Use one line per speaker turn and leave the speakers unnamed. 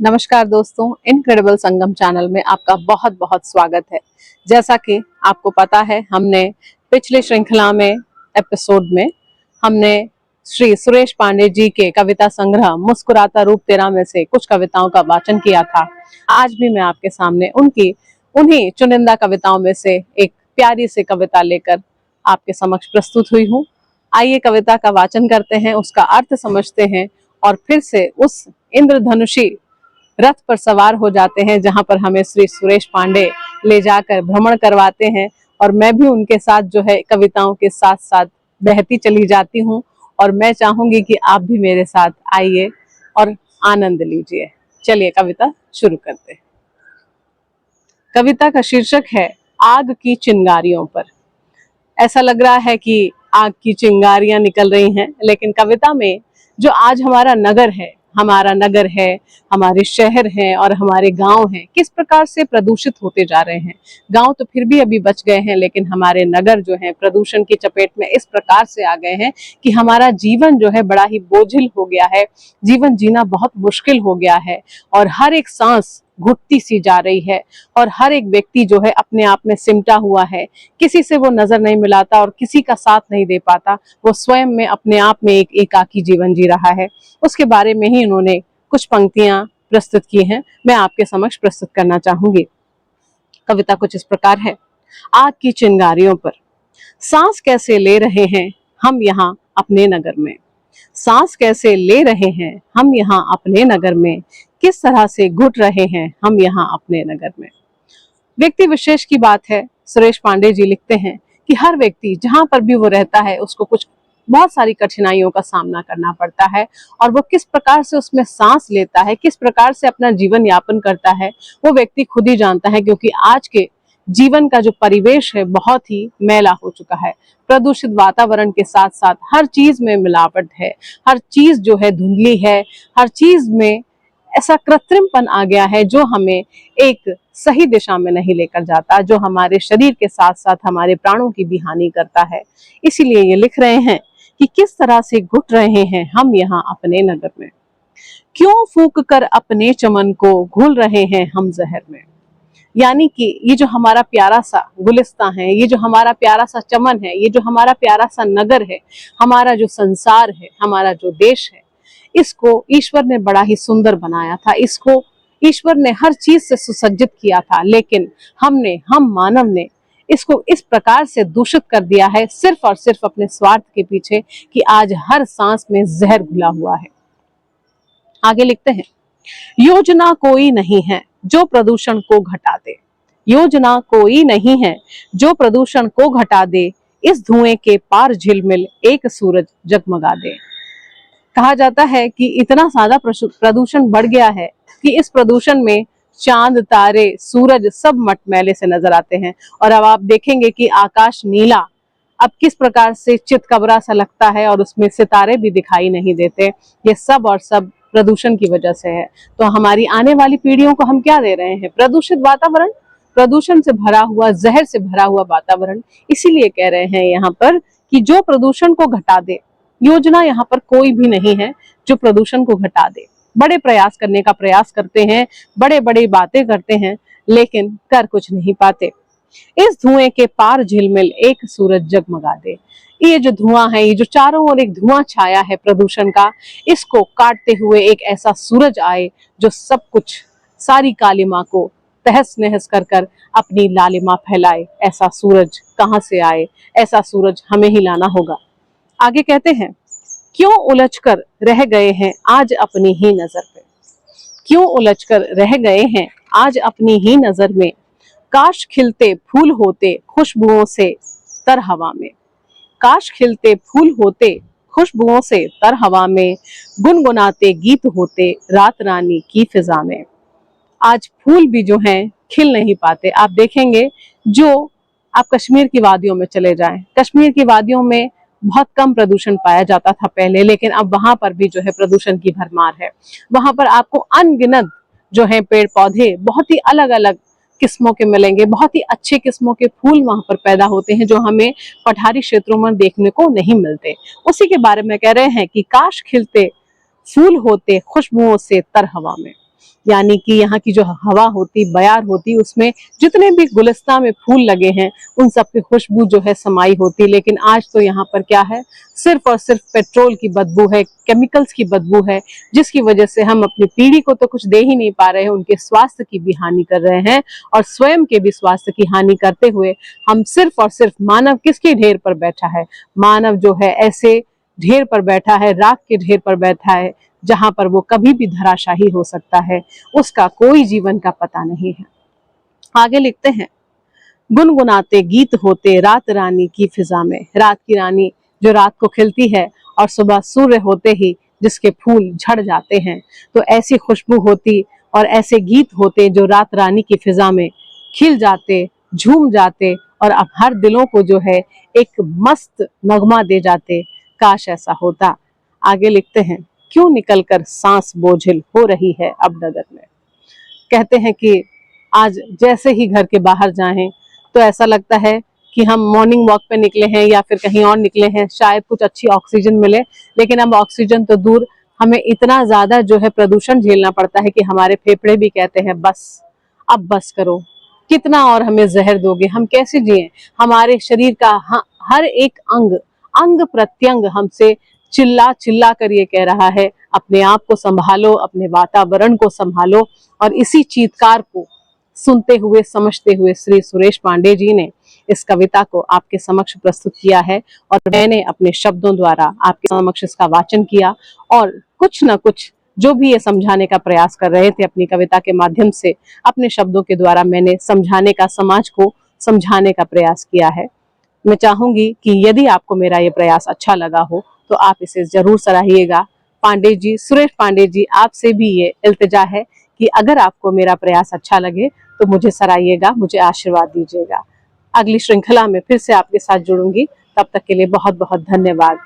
नमस्कार दोस्तों, इनक्रेडिबल संगम चैनल में आपका बहुत बहुत स्वागत है। जैसा कि आपको पता है, हमने पिछली श्रृंखला में एपिसोड में हमने श्री सुरेश पांडे जी के कविता संग्रह मुस्कुराता रूप तेरा में से कुछ कविताओं का वाचन किया था। आज भी मैं आपके सामने उन्हीं चुनिंदा कविताओं में से एक प्यारी सी कविता लेकर आपके समक्ष प्रस्तुत हुई हूँ। आइए कविता का वाचन करते हैं, उसका अर्थ समझते हैं और फिर से उस इंद्रधनुषी रथ पर सवार हो जाते हैं जहां पर हमें श्री सुरेश पांडे ले जाकर भ्रमण करवाते हैं। और मैं भी उनके साथ जो है कविताओं के साथ साथ बहती चली जाती हूँ और मैं चाहूंगी कि आप भी मेरे साथ आइए और आनंद लीजिए। चलिए कविता शुरू करते हैं। कविता का शीर्षक है आग की चिंगारियों पर। ऐसा लग रहा है कि आग की चिंगारियां निकल रही हैं, लेकिन कविता में जो आज हमारा नगर है, हमारे शहर हैं और हमारे गांव हैं, किस प्रकार से प्रदूषित होते जा रहे हैं। गांव तो फिर भी अभी बच गए हैं, लेकिन हमारे नगर जो है प्रदूषण की चपेट में इस प्रकार से आ गए हैं कि हमारा जीवन जो है बड़ा ही बोझिल हो गया है। जीवन जीना बहुत मुश्किल हो गया है और हर एक सांस घुटती सी जा रही है और हर एक व्यक्ति जो है अपने आप में सिमटा हुआ है। किसी से वो नजर नहीं मिलाता और किसी का साथ नहीं दे पाता। वो स्वयं में अपने आप में एक एकाकी जीवन जी रहा है। उसके बारे में ही इन्होंने कुछ पंक्तियां प्रस्तुत की हैं, मैं आपके समक्ष प्रस्तुत करना चाहूंगी। कविता कुछ इस प्रकार है। आग की चिंगारियों पर। सांस कैसे ले रहे हैं हम यहाँ अपने नगर में, सांस कैसे ले रहे हैं हम यहाँ अपने नगर में, किस तरह से घुट रहे हैं हम यहाँ अपने नगर में। व्यक्ति विशेष की बात है। सुरेश पांडे जी लिखते हैं कि हर व्यक्ति जहां पर भी वो रहता है उसको कुछ बहुत सारी कठिनाइयों का सामना करना पड़ता है और वो किस प्रकार से उसमें सांस लेता है, किस प्रकार से अपना जीवन यापन करता है, वो व्यक्ति खुद ही जानता है। क्योंकि आज के जीवन का जो परिवेश है बहुत ही मैला हो चुका है। प्रदूषित वातावरण के साथ साथ हर चीज में मिलावट है, हर चीज जो है धुंधली है, हर चीज में ऐसा कृत्रिमपन आ गया है जो हमें एक सही दिशा में नहीं लेकर जाता, जो हमारे शरीर के साथ साथ हमारे प्राणों की भी हानि करता है। इसीलिए ये लिख रहे हैं कि किस तरह से घुट रहे हैं हम यहाँ अपने नगर में, क्यों फूंक कर अपने चमन को घुल रहे हैं हम जहर में। यानी कि ये जो हमारा प्यारा सा गुलिस्तां है, ये जो हमारा प्यारा सा चमन है, ये जो हमारा प्यारा सा नगर है, हमारा जो संसार है, हमारा जो देश है, इसको ईश्वर ने बड़ा ही सुंदर बनाया था। इसको ईश्वर ने हर चीज से सुसज्जित किया था, लेकिन हम मानव ने इसको इस प्रकार से दूषित कर दिया है सिर्फ और सिर्फ अपने स्वार्थ के पीछे कि आज हर सांस में जहर घुला हुआ है। आगे लिखते हैं, योजना कोई नहीं है जो प्रदूषण को घटा दे, योजना कोई नहीं है जो प्रदूषण को घटा दे, इस धुएं के पार झिलमिल एक सूरज जगमगा दे। कहा जाता है कि इतना ज्यादा प्रदूषण बढ़ गया है कि इस प्रदूषण में चांद, तारे, सूरज सब मटमैले से नजर आते हैं। और अब आप देखेंगे कि आकाश नीला अब किस प्रकार से चितकबरा सा लगता है और उसमें सितारे भी दिखाई नहीं देते। ये सब और सब प्रदूषण की वजह से है। तो हमारी आने वाली पीढ़ियों को हम क्या दे रहे हैं? प्रदूषित वातावरण, प्रदूषण से भरा हुआ, जहर से भरा हुआ वातावरण। इसीलिए कह रहे हैं यहाँ पर कि जो प्रदूषण को घटा दे, योजना यहाँ पर कोई भी नहीं है जो प्रदूषण को घटा दे। बड़े प्रयास करने का प्रयास करते हैं, बड़े बड़े बातें करते हैं, लेकिन कर कुछ नहीं पाते। इस धुएं के पार झिलमिल एक सूरज जगमगा दे। ये जो धुआं है, ये जो चारों ओर एक धुआं छाया है प्रदूषण का, इसको काटते हुए एक ऐसा सूरज आए जो सब कुछ, सारी कालिमा को तहस नहस कर कर अपनी लालिमा फैलाए। ऐसा सूरज कहाँ से आए? ऐसा सूरज हमें ही लाना होगा। आगे कहते हैं, क्यों उलझकर रह गए हैं आज अपनी ही नजर पे, क्यों उलझकर रह गए हैं आज अपनी ही नजर में, काश खिलते फूल होते खुशबुओं से तर हवा में, काश खिलते फूल होते खुशबुओं से तर हवा में, गुनगुनाते गीत होते रात रानी की फिजा में। आज फूल भी जो हैं खिल नहीं पाते। आप देखेंगे, जो आप कश्मीर की वादियों में चले जाएं, कश्मीर की वादियों में बहुत कम प्रदूषण पाया जाता था पहले, लेकिन अब वहां पर भी जो है प्रदूषण की भरमार है। वहां पर आपको अनगिनत जो है पेड़ पौधे बहुत ही अलग अलग किस्मों के मिलेंगे, बहुत ही अच्छे किस्मों के फूल वहां पर पैदा होते हैं जो हमें पठारी क्षेत्रों में देखने को नहीं मिलते। उसी के बारे में कह रहे हैं कि काश खिलते फूल होते खुशबुओं से तर हवा में। यानी कि यहाँ की जो हवा होती, बयार होती, उसमें जितने भी गुलिस्तां में फूल लगे हैं उन सब की खुशबू जो है समाई होती। लेकिन आज तो यहाँ पर क्या है, सिर्फ और सिर्फ पेट्रोल की बदबू है, केमिकल्स की बदबू है, जिसकी वजह से हम अपनी पीढ़ी को तो कुछ दे ही नहीं पा रहे हैं, उनके स्वास्थ्य की भी हानि कर रहे हैं और स्वयं के भी स्वास्थ्य की हानि करते हुए हम सिर्फ और सिर्फ, मानव किसके ढेर पर बैठा है, मानव जो है ऐसे ढेर पर बैठा है, राख के ढेर पर बैठा है जहां पर वो कभी भी धराशाही हो सकता है, उसका कोई जीवन का पता नहीं है। आगे लिखते हैं, गुनगुनाते गीत होते रात रानी की फिजा में। रात की रानी जो रात को खिलती है और सुबह सूर्य होते ही जिसके फूल झड़ जाते हैं, तो ऐसी खुशबू होती और ऐसे गीत होते जो रात रानी की फिजा में खिल जाते, झूम जाते और अब हर दिलों को जो है एक मस्त नगमा दे जाते। काश ऐसा होता। आगे लिखते हैं, क्यों निकलकर सांस बोझिल हो रही है अब डगर में। कहते हैं कि आज जैसे ही घर के बाहर जाएं तो ऐसा लगता है कि हम मॉर्निंग वॉक पे निकले हैं या फिर कहीं और निकले हैं, शायद कुछ अच्छी ऑक्सीजन मिले, लेकिन अब ऑक्सीजन तो दूर, हमें इतना ज्यादा जो है प्रदूषण झेलना पड़ता है कि हमारे फेफड़े भी कहते हैं बस, अब बस करो, कितना और हमें जहर दोगे, हम कैसे जिए। हमारे शरीर का हर एक अंग, अंग प्रत्यंग हमसे चिल्ला चिल्ला कर ये कह रहा है, अपने आप को संभालो, अपने वातावरण को संभालो। और इसी चीत्कार को सुनते हुए, समझते हुए श्री सुरेश पांडे जी ने इस कविता को आपके समक्ष प्रस्तुत किया है और मैंने अपने शब्दों द्वारा आपके समक्ष इसका वाचन किया और कुछ न कुछ जो भी ये समझाने का प्रयास कर रहे थे अपनी कविता के माध्यम से, अपने शब्दों के द्वारा मैंने समझाने का, समाज को समझाने का प्रयास किया है। मैं चाहूंगी कि यदि आपको मेरा ये प्रयास अच्छा लगा हो तो आप इसे जरूर सराहिएगा। पांडे जी, सुरेश पांडे जी, आपसे भी ये इल्तिजा है कि अगर आपको मेरा प्रयास अच्छा लगे तो मुझे सराहिएगा, मुझे आशीर्वाद दीजिएगा। अगली श्रृंखला में फिर से आपके साथ जुड़ूंगी, तब तक के लिए बहुत बहुत धन्यवाद।